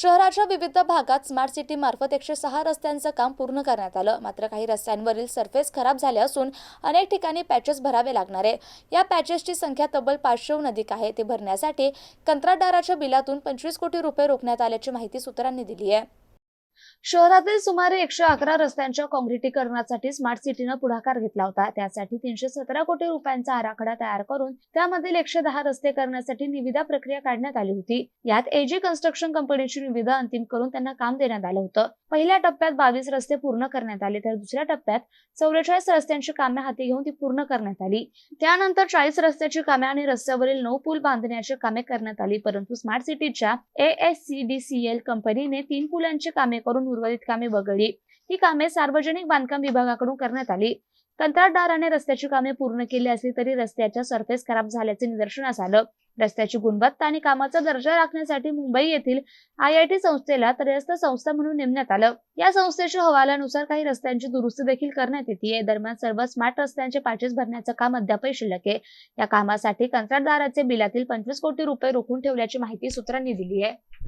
शहराच्या विविध भागात स्मार्ट सिटी मार्फत 106 रस्त्यांचं काम पूर्ण करण्यात आलं. मात्र काही रस्त्यांवरील सरफेस खराब झाले असून अनेक ठिकाणी पॅचेस भरावे लागणार आहे. या पॅचेसची संख्या तब्बल 500हून अधिक आहे. ते भरण्यासाठी कंत्राटदाराच्या बिलातून 25 कोटी रुपये रोखण्यात आल्याची माहिती सूत्रांनी दिली आहे. शहरातील सुमारे 111 रस्त्यांच्या काँक्रिटीकरणासाठी स्मार्ट सिटीनं पुढाकार घेतला होता. त्यासाठी 317 कोटी रुपयांचा आराखडा तयार करून त्यामधील 110 रस्ते करण्यासाठी निविदा प्रक्रिया काढण्यात आली होती. यात एजी कन्स्ट्रक्शन कंपनीची निविदा अंतिम करून त्यांना काम देण्यात आलं होतं. पहिल्या टप्प्यात 22 रस्ते पूर्ण करण्यात आले, तर दुसऱ्या टप्प्यात 44 रस्त्यांची कामे हाती घेऊन ती पूर्ण करण्यात आली. त्यानंतर 40 रस्त्याची कामे आणि रस्त्यावरील 9 पूल बांधण्याची कामे करण्यात आली. परंतु स्मार्ट सिटीच्या ASCDCL कंपनीने 3 पुलांची कामे करून उर्वरित कामे वगळली. ही कामे सार्वजनिक बांधकाम विभागाकडून करण्यात आली. कंत्राटदाराने रस्त्याची कामे पूर्ण केली असली तरी रस्त्याच्या सरफेस खराब झाल्याचे निदर्शनास आलं. रस्त्याची गुणवत्ता आणि कामाचा दर्जा राखण्यासाठी मुंबई येथील IIT संस्थेला त्रयस्थ संस्था म्हणून नेमण्यात आलं. या संस्थेच्या अहवालानुसार काही रस्त्यांची दुरुस्ती देखील करण्यात येते. दरम्यान सर्व स्मार्ट रस्त्यांचे पॅचेस भरण्याचं काम अद्यापही शिल्लक आहे. या कामासाठी कंत्राटदाराचे बिलातील 25 कोटी रुपये रोखून ठेवल्याची माहिती सूत्रांनी दिली आहे.